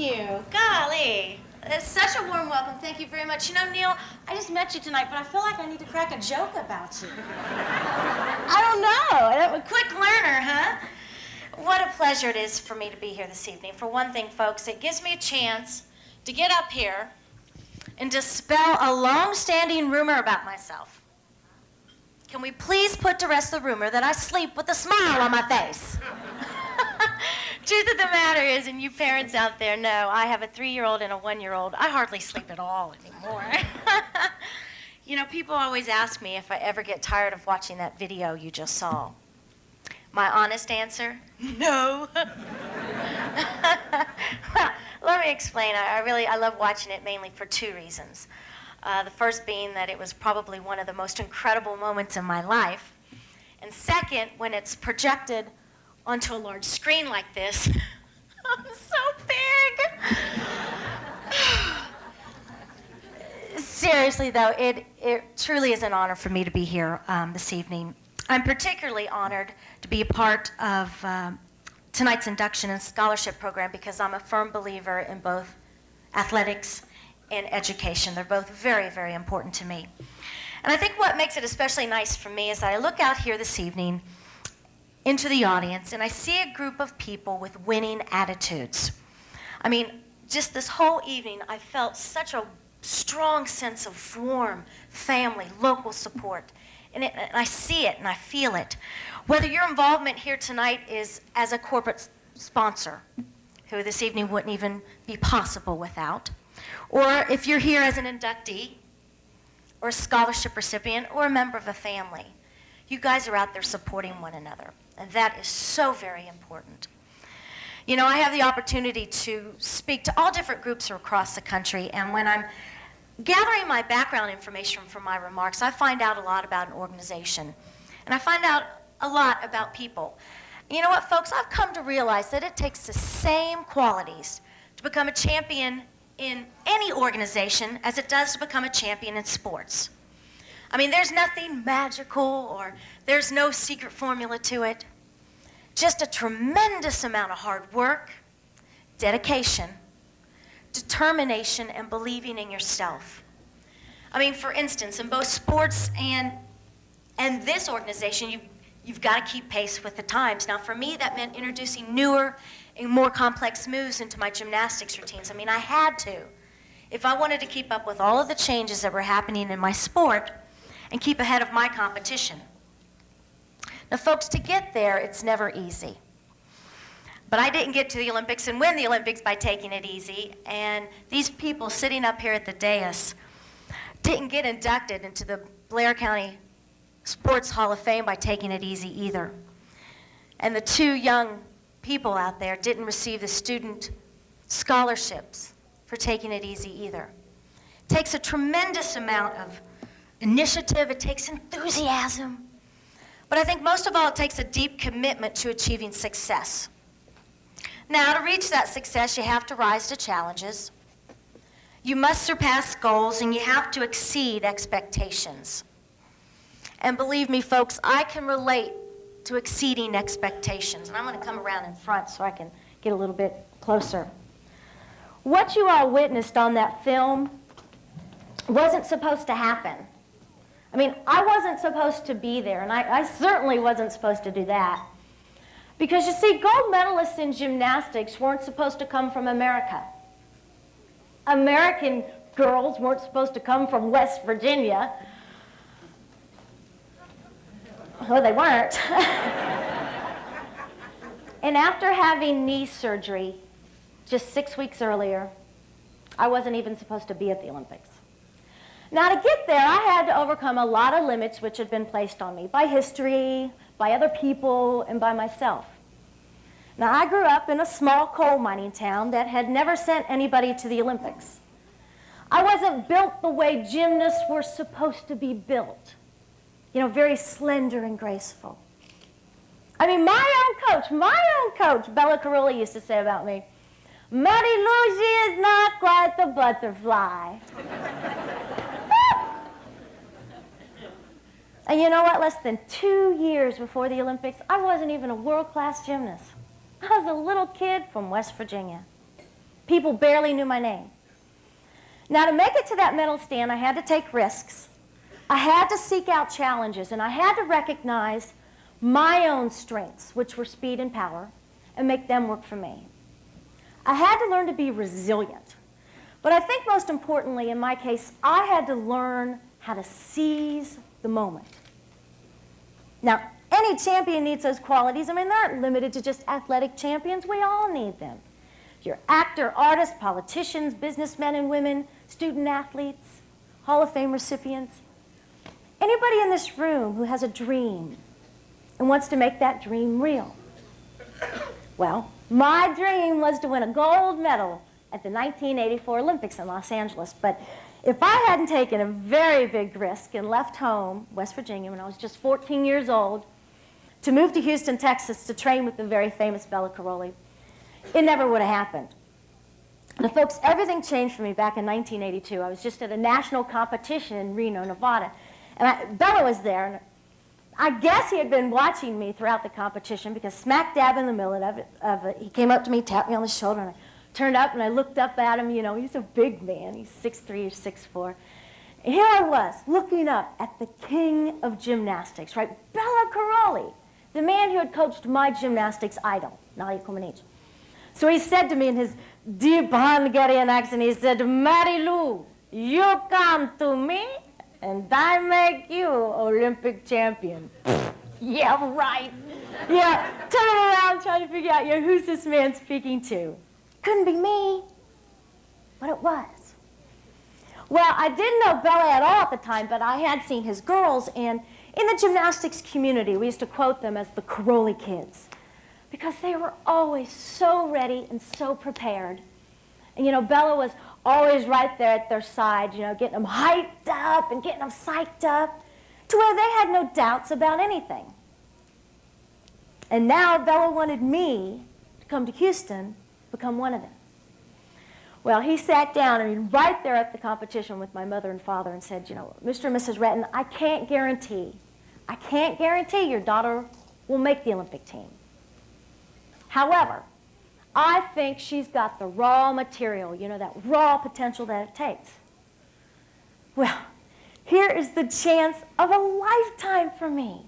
you. Golly. It's such a warm welcome. Thank you very much. You know, Neil, I just met you tonight, but I feel like I need to crack a joke about you. I don't know. I'm a quick learner, huh? What a pleasure it is for me to be here this evening. For one thing, folks, it gives me a chance to get up here and dispel a long-standing rumor about myself. Can we please put to rest the rumor that I sleep with a smile on my face? Truth of the matter is, and you parents out there know, I have a 3-year-old and a 1-year-old. I hardly sleep at all anymore. You know, people always ask me if I ever get tired of watching that video you just saw. My honest answer, no. Well, let me explain. I love watching it mainly for 2 reasons. The first being that it was probably one of the most incredible moments in my life. And second, when it's projected onto a large screen like this. I'm so big. Seriously, though, it truly is an honor for me to be here this evening. I'm particularly honored to be a part of tonight's induction and scholarship program because I'm a firm believer in both athletics and education. They're both very, very important to me. And I think what makes it especially nice for me is that I look out here this evening into the audience, and I see a group of people with winning attitudes. I mean, just this whole evening, I felt such a strong sense of warm family, local support. And I see it and I feel it. Whether your involvement here tonight is as a corporate sponsor, who this evening wouldn't even be possible without, or if you're here as an inductee, or a scholarship recipient, or a member of a family, you guys are out there supporting one another. And that is so very important. You know, I have the opportunity to speak to all different groups across the country, and when I'm gathering my background information from my remarks, I find out a lot about an organization. And I find out a lot about people. You know what, folks? I've come to realize that it takes the same qualities to become a champion in any organization as it does to become a champion in sports. I mean, there's nothing magical or there's no secret formula to it. Just a tremendous amount of hard work, dedication, determination, and believing in yourself. I mean, for instance, in both sports and this organization, you've got to keep pace with the times. Now, for me, that meant introducing newer and more complex moves into my gymnastics routines. I mean, I had to. If I wanted to keep up with all of the changes that were happening in my sport and keep ahead of my competition. Now, folks, to get there, it's never easy. But I didn't get to the Olympics and win the Olympics by taking it easy. And these people sitting up here at the dais didn't get inducted into the Blair County Sports Hall of Fame by taking it easy either. And the 2 young people out there didn't receive the student scholarships for taking it easy either. It takes a tremendous amount of initiative. It takes enthusiasm. But I think most of all, it takes a deep commitment to achieving success. Now, to reach that success, you have to rise to challenges. You must surpass goals, and you have to exceed expectations. And believe me, folks, I can relate to exceeding expectations. And I'm going to come around in front so I can get a little bit closer. What you all witnessed on that film wasn't supposed to happen. I mean, I wasn't supposed to be there, and I certainly wasn't supposed to do that. Because, you see, gold medalists in gymnastics weren't supposed to come from America. American girls weren't supposed to come from West Virginia. Well, they weren't. And after having knee surgery just 6 weeks earlier, I wasn't even supposed to be at the Olympics. Now, to get there, I had to overcome a lot of limits which had been placed on me by history, by other people, and by myself. Now, I grew up in a small coal mining town that had never sent anybody to the Olympics. I wasn't built the way gymnasts were supposed to be built. You know, very slender and graceful. I mean, my own coach, Bella Carulli used to say about me, Marie Lou, she is not quite the butterfly. And you know what? Less than 2 years before the Olympics, I wasn't even a world-class gymnast. I was a little kid from West Virginia. People barely knew my name. Now, to make it to that medal stand, I had to take risks. I had to seek out challenges, and I had to recognize my own strengths, which were speed and power, and make them work for me. I had to learn to be resilient. But I think most importantly, in my case, I had to learn how to seize the moment. Now, any champion needs those qualities. I mean, they aren't limited to just athletic champions. We all need them. You're actor, artists, politicians, businessmen and women, student athletes, Hall of Fame recipients. Anybody in this room who has a dream and wants to make that dream real? Well, my dream was to win a gold medal at the 1984 Olympics in Los Angeles. But if I hadn't taken a very big risk and left home, West Virginia, when I was just 14 years old, to move to Houston, Texas to train with the very famous Bella Caroli, it never would have happened. Now, folks, everything changed for me back in 1982. I was just at a national competition in Reno, Nevada. And Bella was there, and I guess he had been watching me throughout the competition because smack dab in the middle of it, he came up to me, tapped me on the shoulder, and I turned up and I looked up at him. You know, he's a big man. He's 6'3" or 6'4". And here I was, looking up at the king of gymnastics, right? Bella Caroli, the man who had coached my gymnastics idol, Nadia Comaneci. So he said to me in his deep Hungarian accent, he said, "Mary Lou, you come to me, and I make you Olympic champion." Yeah, right. Yeah, turning around trying to figure out, you know, who's this man speaking to? Couldn't be me, but it was. Well, I didn't know Bella at all at the time, but I had seen his girls, and in the gymnastics community, we used to quote them as the Caroli kids, because they were always so ready and so prepared. And, you know, Bella was always right there at their side, you know, getting them hyped up and getting them psyched up to where they had no doubts about anything. And now Bella wanted me to come to Houston, become one of them. Well, he sat down, I mean, right there at the competition with my mother and father and said, you know, "Mr. and Mrs. Retton, I can't guarantee your daughter will make the Olympic team. However, I think she's got the raw material, you know, that raw potential that it takes." Well, here is the chance of a lifetime for me.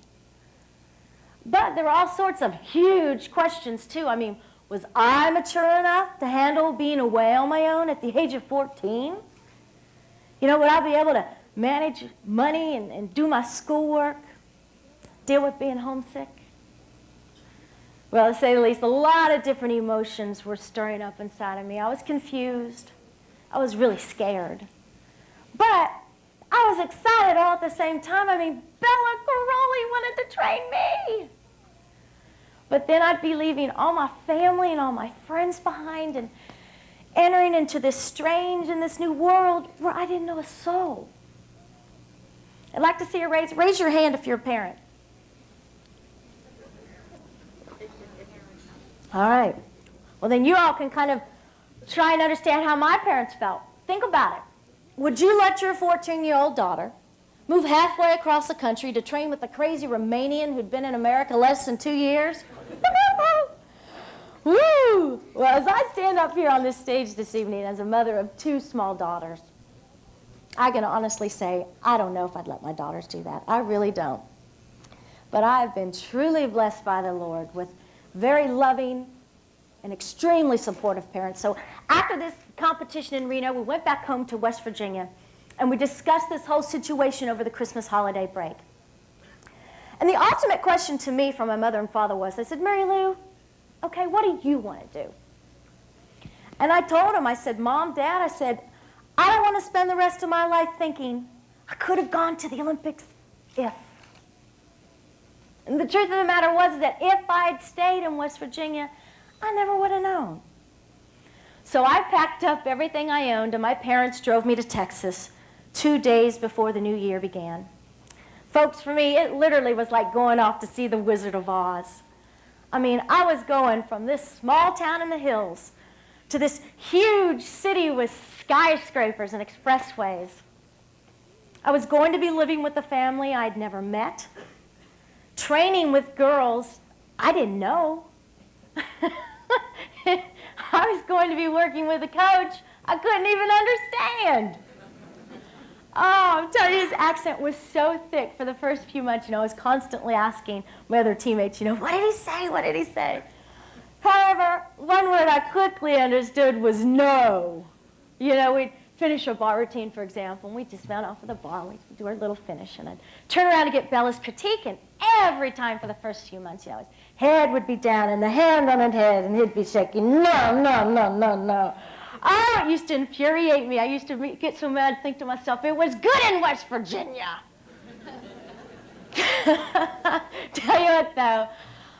But there were all sorts of huge questions, too. I mean, was I mature enough to handle being away on my own at the age of 14? You know, would I be able to manage money and do my schoolwork, deal with being homesick? Well, to say the least, a lot of different emotions were stirring up inside of me. I was confused. I was really scared. But I was excited all at the same time. I mean, Bella Caroli wanted to train me. But then I'd be leaving all my family and all my friends behind and entering into this strange and this new world where I didn't know a soul. I'd like to see you raise your hand if you're a parent. All right. Well, then you all can kind of try and understand how my parents felt. Think about it. Would you let your 14-year-old daughter move halfway across the country to train with a crazy Romanian who'd been in America less than 2 years? Woo! Well, as I stand up here on this stage this evening as a mother of 2 small daughters, I can honestly say I don't know if I'd let my daughters do that. I really don't. But I've been truly blessed by the Lord with very loving and extremely supportive parents. So after this competition in Reno, we went back home to West Virginia, and we discussed this whole situation over the Christmas holiday break. And the ultimate question to me from my mother and father was, they said, "Mary Lou, okay, what do you want to do?" And I told them, I said, "Mom, Dad," I said, "I don't want to spend the rest of my life thinking I could have gone to the Olympics if." And the truth of the matter was that if I had stayed in West Virginia, I never would have known. So I packed up everything I owned, and my parents drove me to Texas 2 days before the new year began. Folks, for me, it literally was like going off to see the Wizard of Oz. I mean, I was going from this small town in the hills to this huge city with skyscrapers and expressways. I was going to be living with a family I'd never met, training with girls I didn't know. I was going to be working with a coach I couldn't even understand. Oh, I'm telling you, his accent was so thick for the first few months. I was constantly asking my other teammates, what did he say? What did he say? However, one word I quickly understood was no. We'd finish a bar routine, for example, and we'd just mount off of the bar, and we'd do our little finish, and I'd turn around to get Bella's critique, and every time for the first few months, his head would be down and the hand on his head, and he'd be shaking, no, no, no, no, no. Oh, it used to infuriate me. I used to get so mad and think to myself, it was good in West Virginia. Tell you what, though,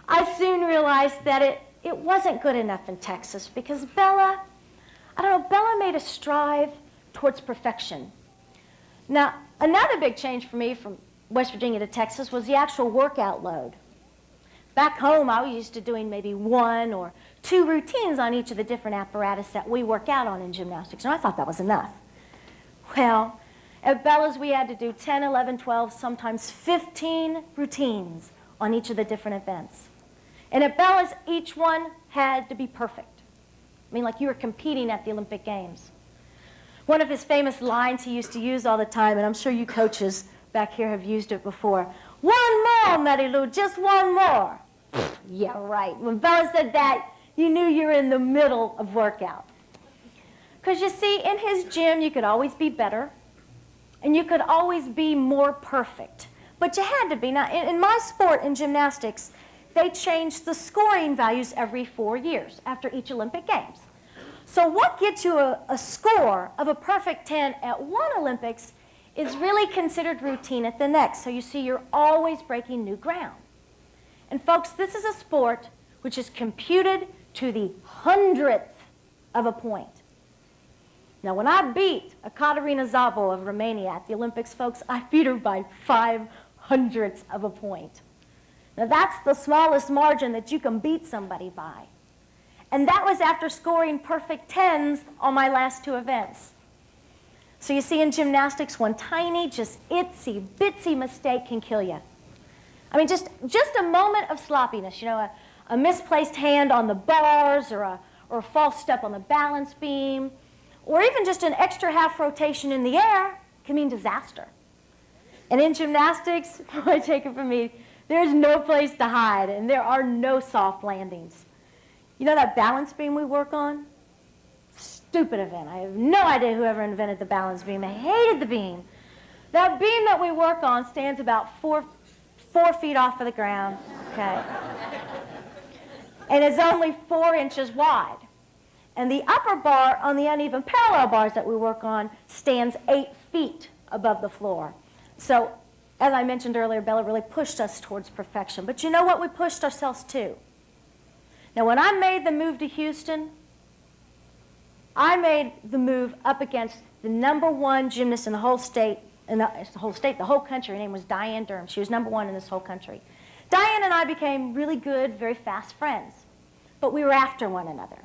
I soon realized that it wasn't good enough in Texas because Bella made a strive towards perfection. Now, another big change for me from West Virginia to Texas was the actual workout load. Back home, I was used to doing maybe 1 or 2 routines on each of the different apparatus that we work out on in gymnastics, and I thought that was enough. Well, at Bella's, we had to do 10, 11, 12, sometimes 15 routines on each of the different events. And at Bella's, each one had to be perfect. Like you were competing at the Olympic Games. One of his famous lines he used to use all the time, and I'm sure you coaches back here have used it before. One more, Matty Lou, just one more. Yeah, right. When Bella said that, you knew you were in the middle of workout. Because you see, in his gym, you could always be better, and you could always be more perfect. But you had to be. Now, in my sport, in gymnastics, they change the scoring values every 4 years after each Olympic Games. So what gets you a score of a perfect 10 at one Olympics is really considered routine at the next. So you see, you're always breaking new ground. And folks, this is a sport which is computed to the 100th of a point. Now, when I beat Ekaterina Szabo of Romania at the Olympics, folks, I beat her by 5/100ths of a point. Now, that's the smallest margin that you can beat somebody by. And that was after scoring perfect 10s on my last 2 events. So you see, in gymnastics, one tiny, just itsy, bitsy mistake can kill you. Just a moment of sloppiness, a misplaced hand on the bars or a false step on the balance beam, or even just an extra half rotation in the air can mean disaster. And in gymnastics, I take it from me, there's no place to hide, and there are no soft landings. That balance beam we work on? Stupid event. I have no idea whoever invented the balance beam. I hated the beam. That beam that we work on stands about 4 feet off of the ground, okay? And is only 4 inches wide. And the upper bar on the uneven parallel bars that we work on stands 8 feet above the floor. So, as I mentioned earlier, Bella really pushed us towards perfection. But you know what? We pushed ourselves to. Now, when I made the move to Houston, I made the move up against the #1 gymnast in the whole state, the whole country. Her name was Diane Durham. She was #1 in this whole country. Diane and I became really good, very fast friends. But we were after one another.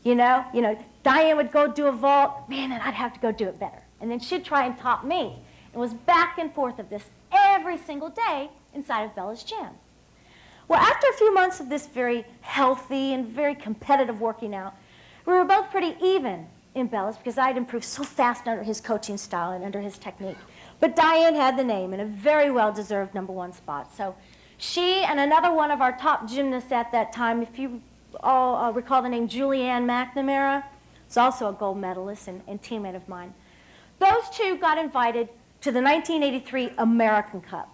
Diane would go do a vault, man, and I'd have to go do it better. And then she'd try and top me. It was back and forth of this every single day inside of Bella's gym. Well, after a few months of this very healthy and very competitive working out, we were both pretty even in Bella's because I'd improved so fast under his coaching style and under his technique. But Diane had the name and a very well-deserved #1 spot. So she and another one of our top gymnasts at that time, if you all recall the name Julianne McNamara, is also a gold medalist and teammate of mine. Those two got invited to the 1983 American Cup,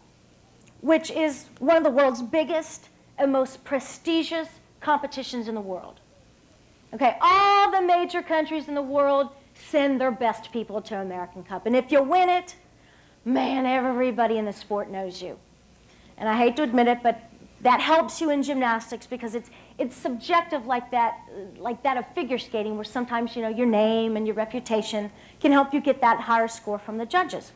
which is one of the world's biggest and most prestigious competitions in the world. Okay, all the major countries in the world send their best people to American Cup. And if you win it, man, everybody in the sport knows you. And I hate to admit it, but that helps you in gymnastics because it's subjective like that of figure skating, where sometimes, your name and your reputation can help you get that higher score from the judges.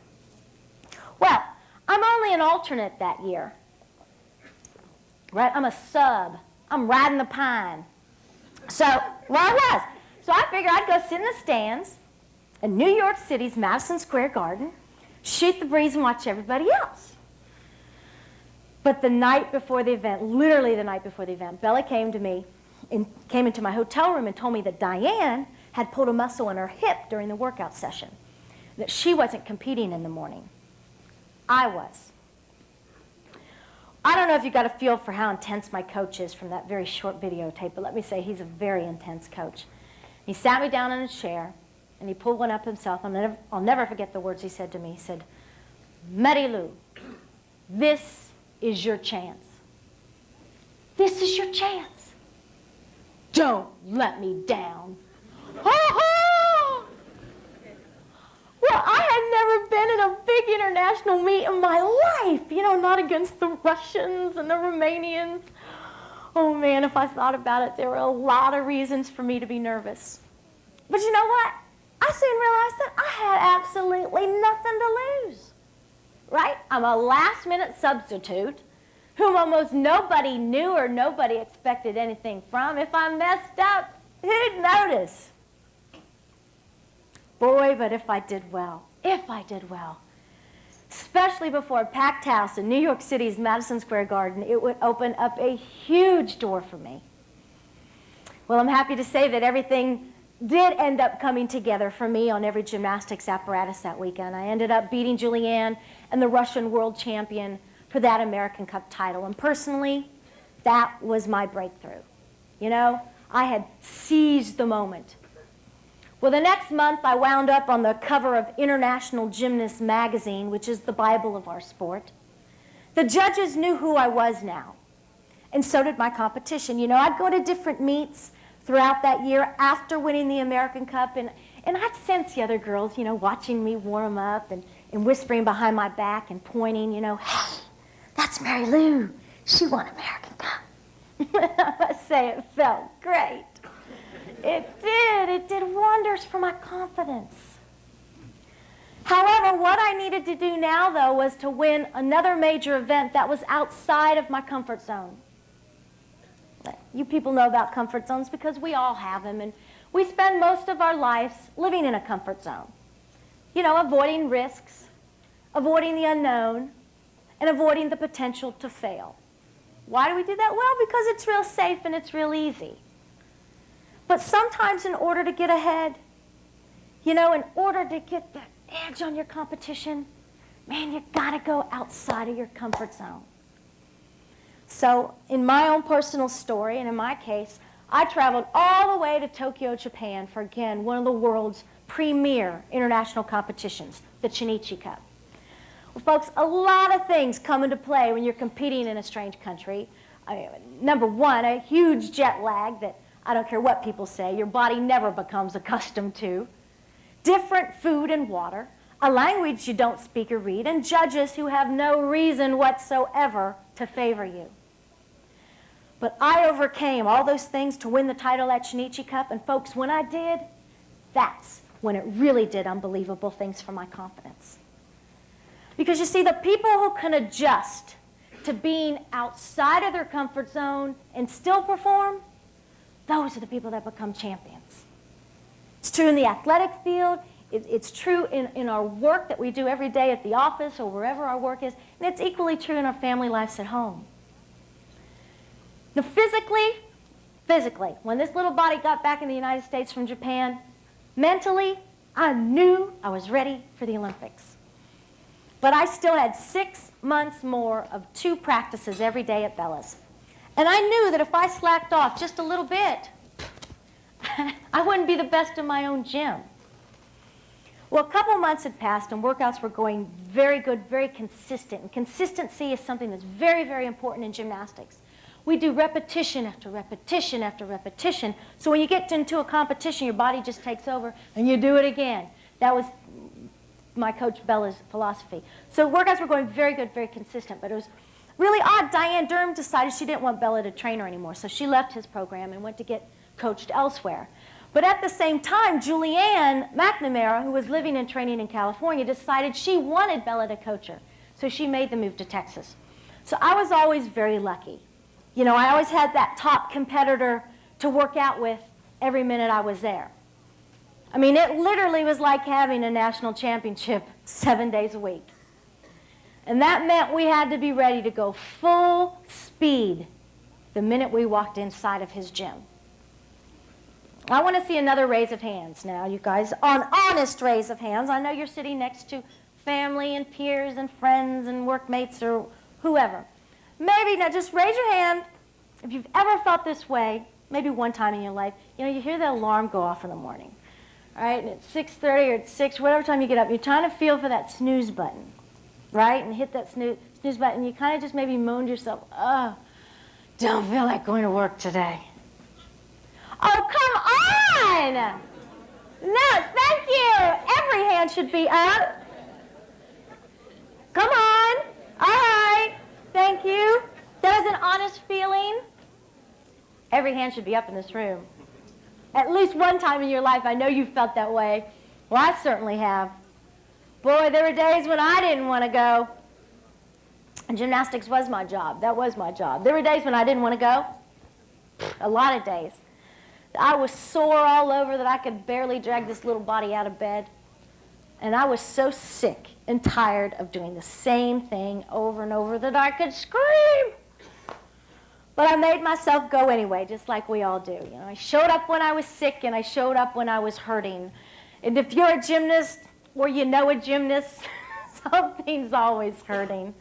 Well, I'm only an alternate that year, right? I'm a sub. I'm riding the pine. So, I was. So I figured I'd go sit in the stands in New York City's Madison Square Garden, shoot the breeze and watch everybody else. But the night before the event, literally the night before the event, Bella came to me came into my hotel room and told me that Diane had pulled a muscle in her hip during the workout session, that she wasn't competing in the morning. I was. I don't know if you got a feel for how intense my coach is from that very short videotape, but let me say he's a very intense coach. He sat me down in a chair, and he pulled one up himself. I'll never forget the words he said to me. He said, "Mary Lou, this is your chance. This is your chance. Don't let me down." Well, I had never been in a big international meet in my life, you know, not against the Russians and the Romanians. Oh man, if I thought about it, there were a lot of reasons for me to be nervous. But you know what? I soon realized that I had absolutely nothing to lose, right? I'm a last-minute substitute whom almost nobody knew or nobody expected anything from. If I messed up, who'd notice? Boy, but if I did well, especially before a packed house in New York City's Madison Square Garden, it would open up a huge door for me. Well, I'm happy to say that everything did end up coming together for me on every gymnastics apparatus that weekend. I ended up beating Julianne and the Russian world champion for that American Cup title. And personally, that was my breakthrough. You know, I had seized the moment. Well, the next month, I wound up on the cover of International Gymnast magazine, which is the Bible of our sport. The judges knew who I was now, and so did my competition. You know, I'd go to different meets throughout that year after winning the American Cup, and I'd sense the other girls, you know, watching me warm up and whispering behind my back and pointing, you know, "Hey, that's Mary Lou. She won American Cup." I must say it felt great. It did wonders for my confidence. However, what I needed to do now, though, was to win another major event that was outside of my comfort zone. You people know about comfort zones because we all have them, and we spend most of our lives living in a comfort zone. You know, avoiding risks, avoiding the unknown, and avoiding the potential to fail. Why do we do that? Well, because it's real safe and it's real easy. But sometimes in order to get ahead, you know, in order to get the edge on your competition, man, you gotta go outside of your comfort zone. So in my own personal story, and in my case, I traveled all the way to Tokyo, Japan for, again, one of the world's premier international competitions, the Chinichi Cup. Well, folks, a lot of things come into play when you're competing in a strange country. Number one, a huge jet lag that I don't care what people say, your body never becomes accustomed to. Different food and water, a language you don't speak or read, and judges who have no reason whatsoever to favor you. But I overcame all those things to win the title at Chinichi Cup, and folks, when I did, that's when it really did unbelievable things for my confidence. Because you see, the people who can adjust to being outside of their comfort zone and still perform, those are the people that become champions. It's true in the athletic field. It's true in our work that we do every day at the office or wherever our work is. And it's equally true in our family lives at home. Now, physically, when this little body got back in the United States from Japan, mentally, I knew I was ready for the Olympics. But I still had 6 months more of 2 practices every day at Bella's. And I knew that if I slacked off just a little bit, I wouldn't be the best in my own gym. Well, a couple months had passed and workouts were going very good, very consistent. And consistency is something that's very, very important in gymnastics. We do repetition after repetition after repetition. So when you get into a competition, your body just takes over and you do it again. That was my coach Bella's philosophy. So workouts were going very good, very consistent, but it was really odd. Diane Durham decided she didn't want Bella to train her anymore, so she left his program and went to get coached elsewhere. But at the same time, Julianne McNamara, who was living and training in California, decided she wanted Bella to coach her, so she made the move to Texas. So I was always very lucky. You know, I always had that top competitor to work out with every minute I was there. I mean, it literally was like having a national championship 7 days a week. And that meant we had to be ready to go full speed the minute we walked inside of his gym. I want to see another raise of hands now, you guys. An honest raise of hands. I know you're sitting next to family and peers and friends and workmates or whoever. Maybe, now just raise your hand if you've ever felt this way, maybe one time in your life. You know, you hear the alarm go off in the morning, all right? And it's 6:30 or it's 6, whatever time you get up, you're trying to feel for that snooze button, right? And hit that snooze button. You kind of just maybe moan to yourself, oh, don't feel like going to work today. Oh, come on! No, thank you. Every hand should be up. Come on. All right. Thank you. That is an honest feeling. Every hand should be up in this room. At least one time in your life, I know you felt that way. Well, I certainly have. Boy, there were days when I didn't want to go. And gymnastics was my job. That was my job. There were days when I didn't want to go. A lot of days. I was sore all over that I could barely drag this little body out of bed. And I was so sick and tired of doing the same thing over and over that I could scream. But I made myself go anyway, just like we all do. You know, I showed up when I was sick and I showed up when I was hurting. And if you're a gymnast or you know a gymnast, something's always hurting.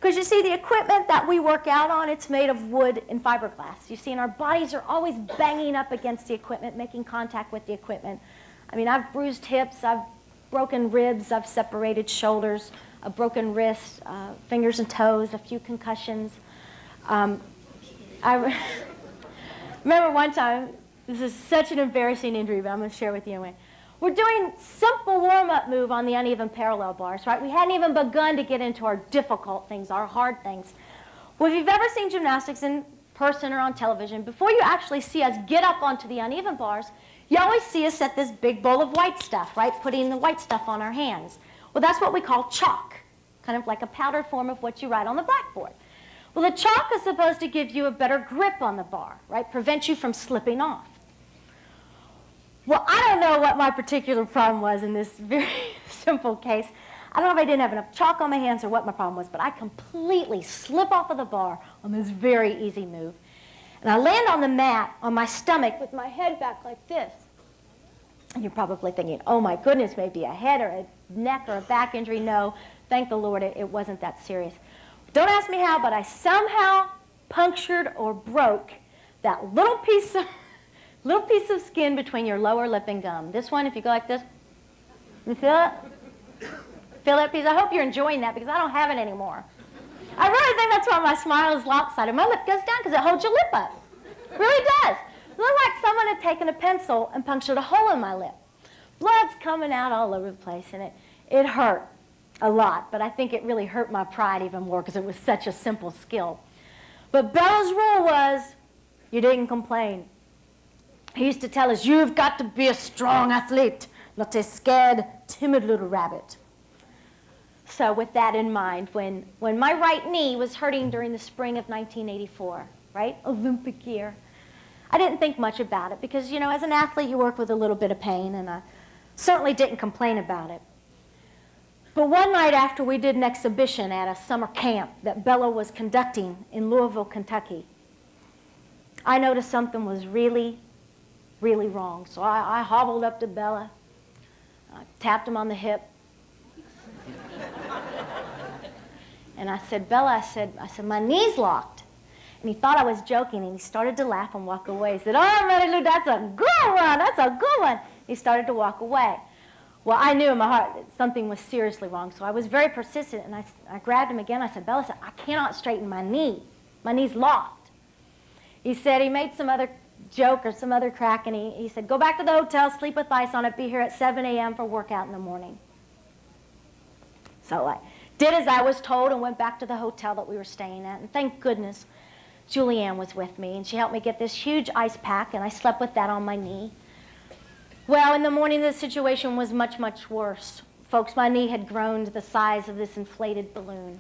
Because you see, the equipment that we work out on, it's made of wood and fiberglass. You see, and our bodies are always banging up against the equipment, making contact with the equipment. I mean, I've bruised hips, I've broken ribs, I've separated shoulders, a broken wrist, fingers and toes, a few concussions. I remember one time, this is such an embarrassing injury, but I'm going to share with you anyway. We're doing simple warm-up move on the uneven parallel bars, right? We hadn't even begun to get into our difficult things, our hard things. Well, if you've ever seen gymnastics in person or on television, before you actually see us get up onto the uneven bars, you always see us set this big bowl of white stuff, right? Putting the white stuff on our hands. Well, that's what we call chalk, kind of like a powdered form of what you write on the blackboard. Well, the chalk is supposed to give you a better grip on the bar, right? Prevent you from slipping off. Well, I don't know what my particular problem was in this very simple case. I don't know if I didn't have enough chalk on my hands or what my problem was, but I completely slip off of the bar on this very easy move. And I land on the mat on my stomach with my head back like this. And you're probably thinking, oh my goodness, maybe a head or a neck or a back injury. No, thank the Lord, it wasn't that serious. Don't ask me how, but I somehow punctured or broke that little piece of skin between your lower lip and gum. This one, if you go like this, you feel it? Feel that piece? I hope you're enjoying that because I don't have it anymore. I really think that's why my smile is lopsided. My lip goes down because it holds your lip up. It really does. It looked like someone had taken a pencil and punctured a hole in my lip. Blood's coming out all over the place, and it hurt a lot, but I think it really hurt my pride even more because it was such a simple skill. But Bella's rule was, you didn't complain. He used to tell us, you've got to be a strong athlete, not a scared, timid little rabbit. So with that in mind, when my right knee was hurting during the spring of 1984, right, Olympic year, I didn't think much about it because, you know, as an athlete, you work with a little bit of pain, and I certainly didn't complain about it. But one night after we did an exhibition at a summer camp that Bella was conducting in Louisville, Kentucky, I noticed something was really, really wrong. So I hobbled up to Bella, I tapped him on the hip, and I said, Bella, I said, my knee's locked. And he thought I was joking, and he started to laugh and walk away. He said, oh, Mary Lou, that's a good one, that's a good one. He started to walk away. Well, I knew in my heart that something was seriously wrong, so I was very persistent, and I grabbed him again. I said, Bella, I cannot straighten my knee. My knee's locked. He said he made some other joke or some other crack, and he said, go back to the hotel, sleep with ice on it, be here at 7 a.m. for workout in the morning. So I did as I was told and went back to the hotel that we were staying at, and thank goodness Julianne was with me, and she helped me get this huge ice pack, and I slept with that on my knee. Well, in the morning, the situation was much, much worse. Folks, my knee had grown to the size of this inflated balloon.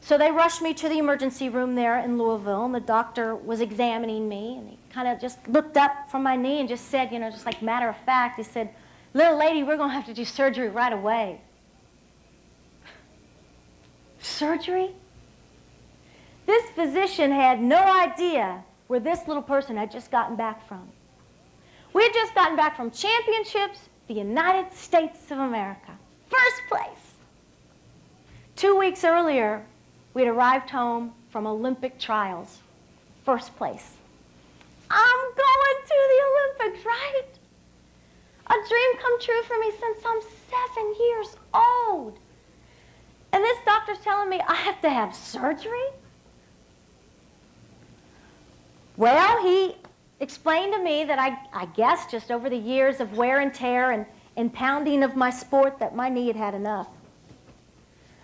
So they rushed me to the emergency room there in Louisville, and the doctor was examining me, and he kind of just looked up from my knee and just said, you know, just like matter of fact, he said, little lady, we're going to have to do surgery right away. Surgery? This physician had no idea where this little person had just gotten back from. We had just gotten back from championships, the United States of America. First place. 2 weeks earlier, we'd arrived home from Olympic trials. First place. I'm going to the Olympics, right? A dream come true for me since I'm 7 years old. And this doctor's telling me I have to have surgery? Well, he explained to me that I guess just over the years of wear and tear and pounding of my sport that my knee had had enough.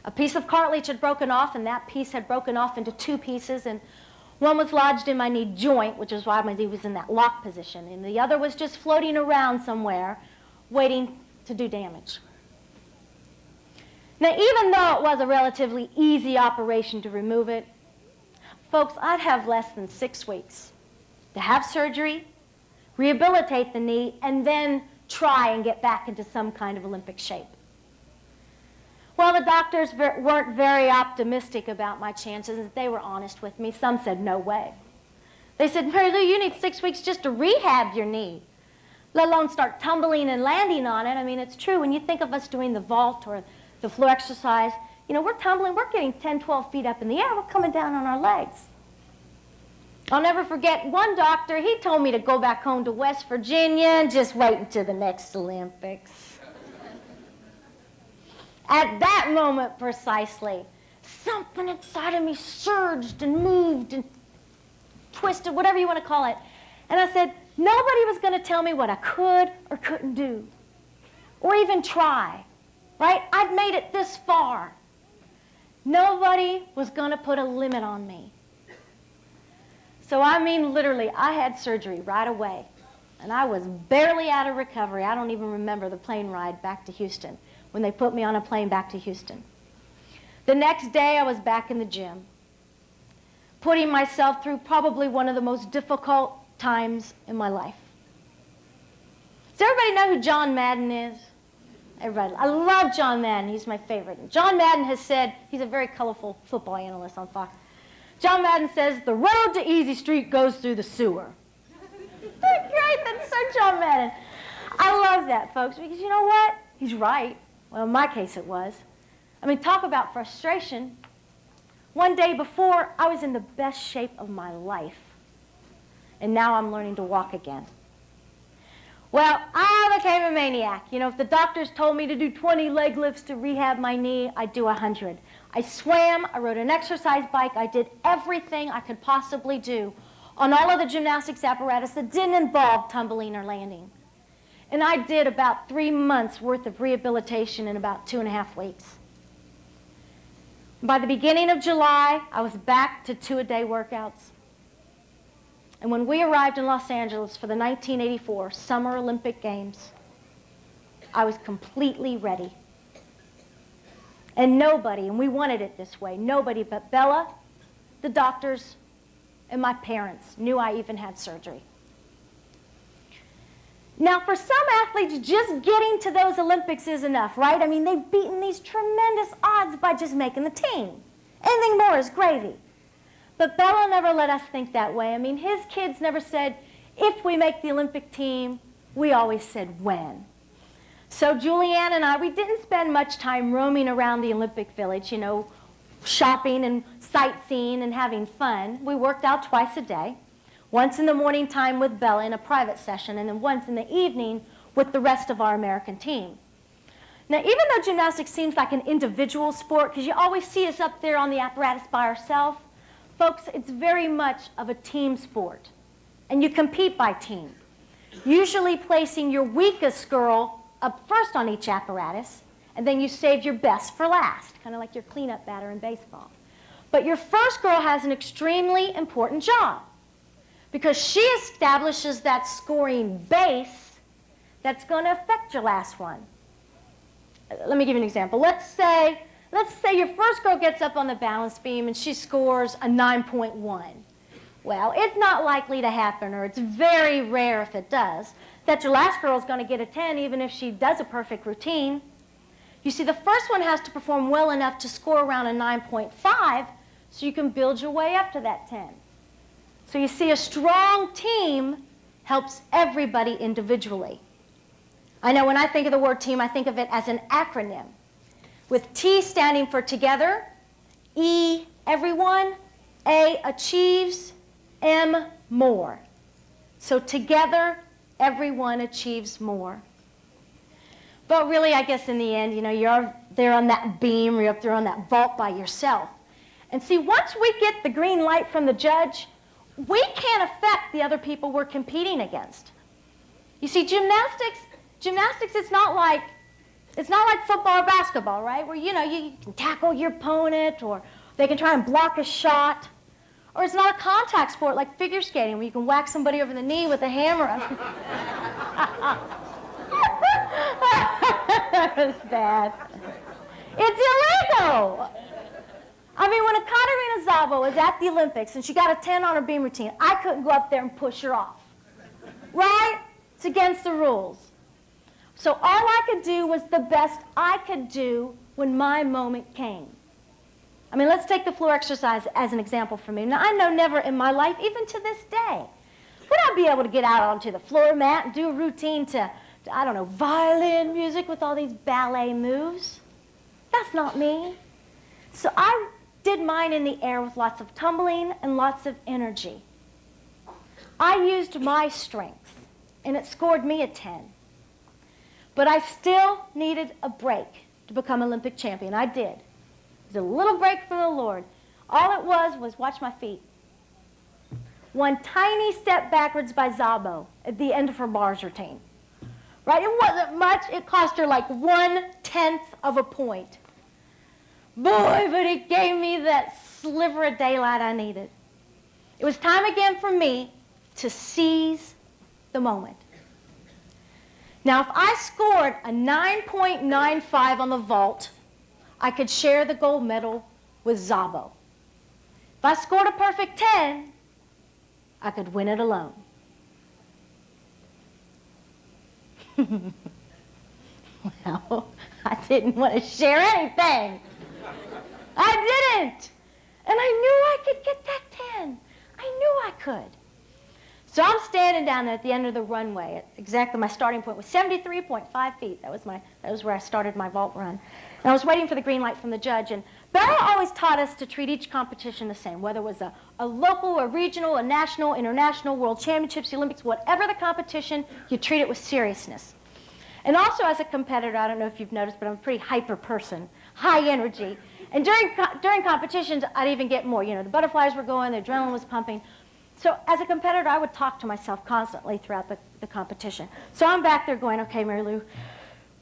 A piece of cartilage had broken off, and that piece had broken off into 2 pieces, and one was lodged in my knee joint, which is why my knee was in that lock position, and the other was just floating around somewhere, waiting to do damage. Now, even though it was a relatively easy operation to remove it, folks, I'd have less than 6 weeks to have surgery, rehabilitate the knee, and then try and get back into some kind of Olympic shape. Well, the doctors weren't very optimistic about my chances. They were honest with me. Some said, no way. They said, Mary Lou, you need 6 weeks just to rehab your knee, let alone start tumbling and landing on it. I mean, it's true. When you think of us doing the vault or the floor exercise, you know, we're tumbling, we're getting 10, 12 feet up in the air. We're coming down on our legs. I'll never forget one doctor, he told me to go back home to West Virginia and just wait until the next Olympics. At that moment precisely, something inside of me surged and moved and twisted, whatever you want to call it. And I said, nobody was going to tell me what I could or couldn't do, or even try, right? I'd made it this far. Nobody was going to put a limit on me. So I mean, literally, I had surgery right away, and I was barely out of recovery. I don't even remember the plane ride back to Houston, when they put me on a plane back to Houston. The next day, I was back in the gym, putting myself through probably one of the most difficult times in my life. Does everybody know who John Madden is? Everybody. I love John Madden. He's my favorite. And John Madden has said, he's a very colorful football analyst on Fox. John Madden says, the road to Easy Street goes through the sewer. Great, that's so John Madden. I love that, folks, because you know what? He's right. Well, in my case, it was. I mean, talk about frustration. One day before, I was in the best shape of my life. And now I'm learning to walk again. Well, I became a maniac. You know, if the doctors told me to do 20 leg lifts to rehab my knee, I'd do 100. I swam, I rode an exercise bike, I did everything I could possibly do on all of the gymnastics apparatus that didn't involve tumbling or landing. And I did about 3 months worth of rehabilitation in about 2.5 weeks. By the beginning of July, I was back to 2-a-day workouts. And when we arrived in Los Angeles for the 1984 Summer Olympic Games, I was completely ready. And nobody, and we wanted it this way, nobody but Bella, the doctors, and my parents knew I even had surgery. Now, for some athletes, just getting to those Olympics is enough, right? I mean, they've beaten these tremendous odds by just making the team. Anything more is gravy. But Bella never let us think that way. I mean, his kids never said, if we make the Olympic team, we always said when. So Julianne and I, we didn't spend much time roaming around the Olympic Village, you know, shopping and sightseeing and having fun. We worked out twice a day, once in the morning time with Bella in a private session, and then once in the evening with the rest of our American team. Now, even though gymnastics seems like an individual sport, because you always see us up there on the apparatus by ourselves, folks, it's very much of a team sport. And you compete by team, usually placing your weakest girl up first on each apparatus, and then you save your best for last, kind of like your cleanup batter in baseball. But your first girl has an extremely important job, because she establishes that scoring base that's going to affect your last one. Let me give you an example. Let's say your first girl gets up on the balance beam and she scores a 9.1. Well, it's not likely to happen, or it's very rare if it does, that your last girl is going to get a 10 even if she does a perfect routine. You see, the first one has to perform well enough to score around a 9.5 so you can build your way up to that 10. So you see, a strong team helps everybody individually. I know when I think of the word team, I think of it as an acronym, with T standing for together, E, everyone, A, achieves, M, more. So together, everyone achieves more. But really, I guess in the end, you know, you're there on that beam, you're up there on that vault by yourself. And see, once we get the green light from the judge, we can't affect the other people we're competing against. You see, gymnastics, it's not like football or basketball, right? Where, you know, you can tackle your opponent, or they can try and block a shot. Or it's not a contact sport like figure skating, where you can whack somebody over the knee with a hammer. That was bad. It's illegal. I mean, when a Katerina Szabo was at the Olympics and she got a 10 on her beam routine, I couldn't go up there and push her off. Right? It's against the rules. So all I could do was the best I could do when my moment came. I mean, let's take the floor exercise as an example for me. Now, I know never in my life, even to this day, would I be able to get out onto the floor mat and do a routine to I don't know, violin music with all these ballet moves. That's not me. So I did mine in the air with lots of tumbling and lots of energy. I used my strength, and it scored me a 10. But I still needed a break to become Olympic champion. I did. It was a little break from the Lord. All it was watch my feet. One tiny step backwards by Szabo at the end of her bars routine. Right? It wasn't much. It cost her like 1/10 of a point. Boy, but it gave me that sliver of daylight I needed. It was time again for me to seize the moment. Now, if I scored a 9.95 on the vault, I could share the gold medal with Szabo. If I scored a perfect 10, I could win it alone. Well, I didn't want to share anything. I didn't. And I knew I could get that 10. I knew I could. So I'm standing down there at the end of the runway. Exactly, my starting point was 73.5 feet. That was where I started my vault run. And I was waiting for the green light from the judge. And Blair always taught us to treat each competition the same, whether it was a local, a regional, a national, international, world championships, the Olympics, whatever the competition, you treat it with seriousness. And also as a competitor, I don't know if you've noticed, but I'm a pretty hyper person, high energy. And during competitions, I'd even get more. You know, the butterflies were going, the adrenaline was pumping. So as a competitor, I would talk to myself constantly throughout the competition. So I'm back there going, okay, Mary Lou,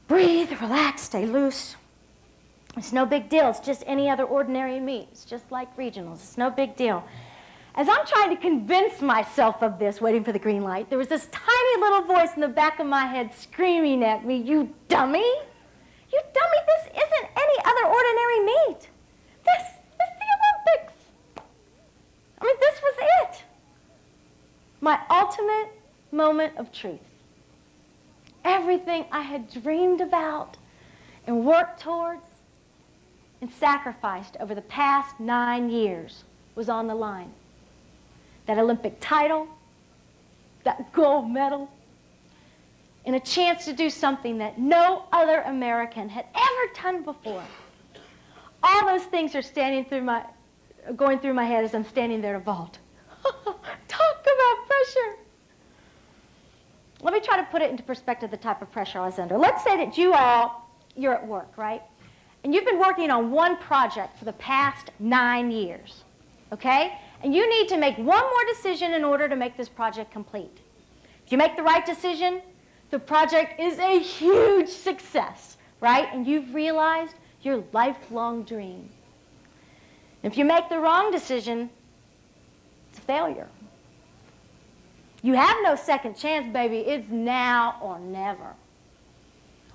breathe, relax, stay loose. It's no big deal. It's just any other ordinary meet. It's just like regionals. It's no big deal. As I'm trying to convince myself of this, waiting for the green light, there was this tiny little voice in the back of my head screaming at me, "You dummy! You dummy, this isn't any other ordinary meet. This is the Olympics." I mean, this was it. My ultimate moment of truth. Everything I had dreamed about and worked towards and sacrificed over the past 9 years was on the line. That Olympic title, that gold medal, and a chance to do something that no other American had ever done before. All those things are going through my head as I'm standing there to vault. Talk about pressure. Let me try to put it into perspective, the type of pressure I was under. Let's say that you're at work, right? And you've been working on one project for the past 9 years, okay? And you need to make one more decision in order to make this project complete. If you make the right decision, the project is a huge success, right? And you've realized your lifelong dream. If you make the wrong decision, it's a failure. You have no second chance, baby. It's now or never.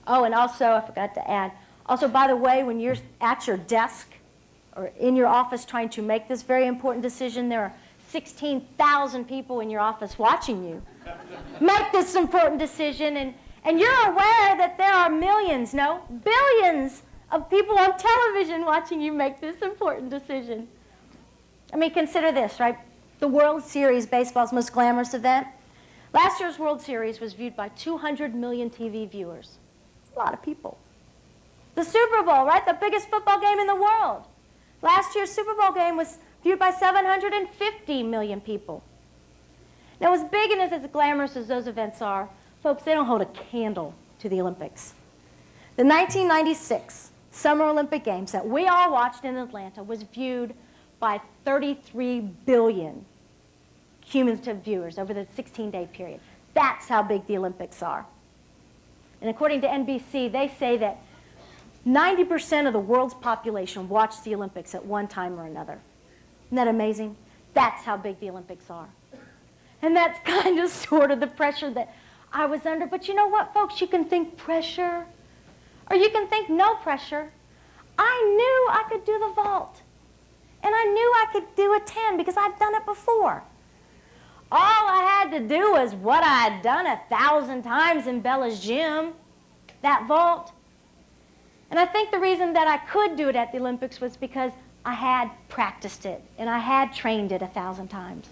Oh, and also, I forgot to add, also, by the way, when you're at your desk or in your office trying to make this very important decision, there are 16,000 people in your office watching you make this important decision, and you're aware that there are millions, no, billions of people on television watching you make this important decision. I mean, consider this, right? The World Series, baseball's most glamorous event. Last year's World Series was viewed by 200 million TV viewers. That's a lot of people. The Super Bowl, right? The biggest football game in the world. Last year's Super Bowl game was viewed by 750 million people. Now, as big and as glamorous as those events are, folks, they don't hold a candle to the Olympics. The 1996 Summer Olympic Games that we all watched in Atlanta was viewed by 33 billion cumulative viewers over the 16-day period. That's how big the Olympics are. And according to NBC, they say that 90% of the world's population watched the Olympics at one time or another. Isn't that amazing? That's how big the Olympics are. And that's kind of sort of the pressure that I was under. But you know what, folks? You can think pressure, or you can think no pressure. I knew I could do the vault. And I knew I could do a 10 because I'd done it before. All I had to do was what I had done 1,000 times in Bella's gym, that vault. And I think the reason that I could do it at the Olympics was because I had practiced it and I had trained it 1,000 times.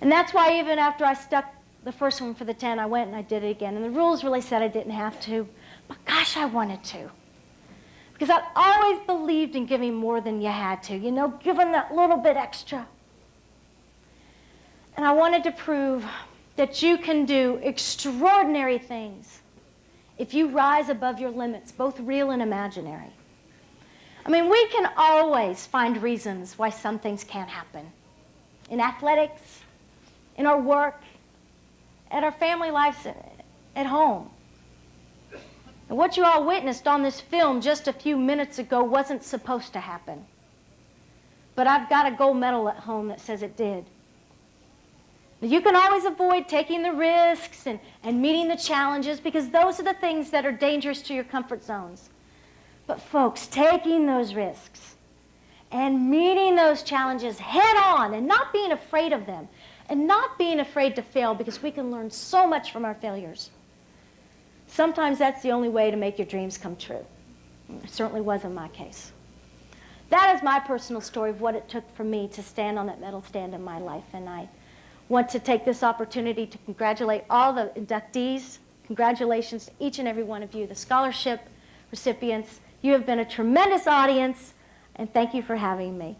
And that's why even after I stuck the first one for the 10, I went and I did it again. And the rules really said I didn't have to, but gosh, I wanted to. Because I've always believed in giving more than you had to, you know, giving that little bit extra. And I wanted to prove that you can do extraordinary things if you rise above your limits, both real and imaginary. I mean, we can always find reasons why some things can't happen. In athletics, in our work, at our family lives at home. And what you all witnessed on this film just a few minutes ago wasn't supposed to happen. But I've got a gold medal at home that says it did. You can always avoid taking the risks and meeting the challenges because those are the things that are dangerous to your comfort zones. But folks, taking those risks and meeting those challenges head on and not being afraid of them and not being afraid to fail because we can learn so much from our failures. Sometimes that's the only way to make your dreams come true. It certainly was in my case. That is my personal story of what it took for me to stand on that medal stand in my life. And I want to take this opportunity to congratulate all the inductees. Congratulations to each and every one of you, the scholarship recipients. You have been a tremendous audience, and thank you for having me.